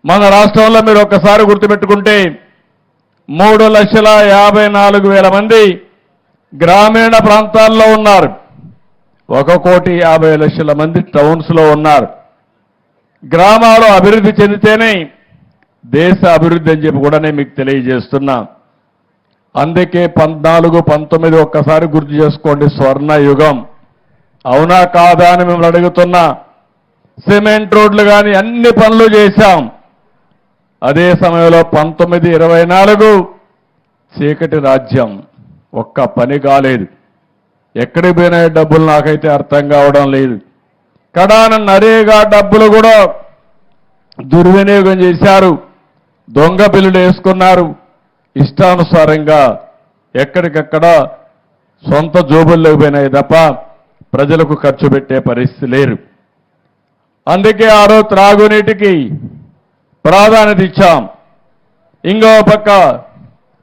మన రాష్ట్రంలో మీరు ఒక్కసారి గుర్తుపెట్టుకుంటే 3,54,000 మంది గ్రామీణ ప్రాంతాల్లో ఉన్నారు. 1,50,00,000 మంది టౌన్స్లో ఉన్నారు. గ్రామాలు అభివృద్ధి చెందితేనే దేశ అభివృద్ధి అని చెప్పి కూడా నేను మీకు తెలియజేస్తున్నా. అందుకే 14, 19 ఒక్కసారి గుర్తు చేసుకోండి, స్వర్ణ యుగం. అవునా కాదా అని మిమ్మల్ని అడుగుతున్నా. సిమెంట్ రోడ్లు కానీ అన్ని పనులు చేశాం. అదే సమయంలో 19, 24 చీకటి రాజ్యం, ఒక్క పని కాలేదు. ఎక్కడికి పోయినా డబ్బులు నాకైతే అర్థం కావడం లేదు. కడాన నరేగా డబ్బులు కూడా దుర్వినియోగం చేశారు, దొంగ బిల్లులు వేసుకున్నారు. ఇష్టానుసారంగా ఎక్కడికక్కడ సొంత జోబుల్లోకి పోయినాయి తప్ప ప్రజలకు ఖర్చు పెట్టే పరిస్థితి లేరు. అందుకే ఆ రోజు త్రాగునీటికి ప్రాధాన్యత ఇచ్చాం. ఇంకో పక్క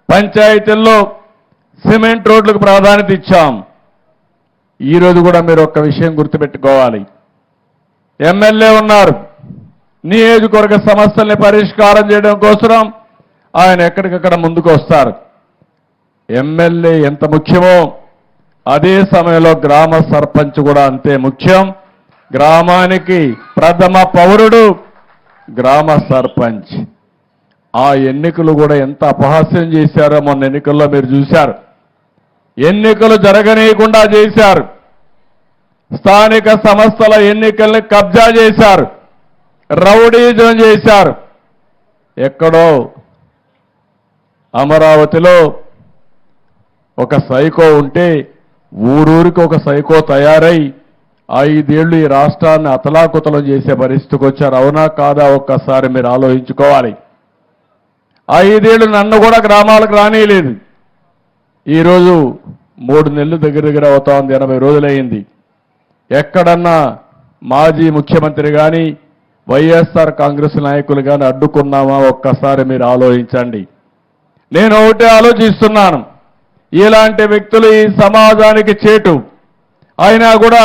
పంచాయతీల్లో సిమెంట్ రోడ్లకు ప్రాధాన్యత ఇచ్చాం. ఈరోజు కూడా మీరు ఒక్క విషయం గుర్తుపెట్టుకోవాలి. ఎమ్మెల్యే ఉన్నారు, నియోజకవర్గ సమస్యల్ని పరిష్కారం చేయడం కోసం ఆయన ఎక్కడికక్కడ ముందుకు వస్తారు. ఎమ్మెల్యే ఎంత ముఖ్యమో అదే సమయంలో గ్రామ సర్పంచ్ కూడా అంతే ముఖ్యం. గ్రామానికి ప్రథమ పౌరుడు గ్రామ సర్పంచ్. ఆ ఎన్నికలు కూడా ఎంత అపహాస్యం చేశారో మొన్న ఎన్నికల్లో మీరు చూశారు. ఎన్నికలు జరగనీయకుండా చేశారు. స్థానిక సంస్థల ఎన్నికల్ని కబ్జా చేశారు, రౌడీజం చేశారు. ఎక్కడో అమరావతిలో ఒక సైకో ఉంటే ఊరూరికి ఒక సైకో తయారై 5 ఏళ్లు ఈ రాష్ట్రాన్ని అతలాకుతలం చేసే పరిస్థితికి వచ్చారు. అవునా కాదా ఒక్కసారి మీరు ఆలోచించుకోవాలి. 5 ఏళ్లు నన్ను కూడా గ్రామాలకు రానియలేదు. ఈరోజు 3 నెలలు దగ్గర అవుతా ఉంది, 80 రోజులైంది. ఎక్కడన్నా మాజీ ముఖ్యమంత్రి కానీ వైఎస్ఆర్ కాంగ్రెస్ నాయకులు కానీ అడ్డుకున్నామా ఒక్కసారి మీరు ఆలోచించండి. నేను ఒకటే ఆలోచిస్తున్నాను, ఇలాంటి వ్యక్తులు ఈ సమాజానికి చేటు. అయినా కూడా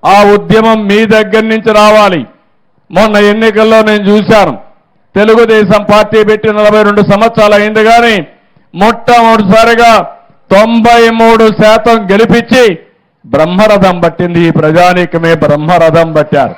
ఆ ఉద్యమం మీ దగ్గర నుంచి రావాలి. మొన్న ఎన్నికల్లో నేను చూశాను, తెలుగుదేశం పార్టీ పెట్టి 42 సంవత్సరాలు అయింది కానీ మొట్టమొదటిసారిగా 93% గెలిపించి బ్రహ్మరథం పట్టింది. ఈ ప్రజానీకమే బ్రహ్మరథం పట్టారు.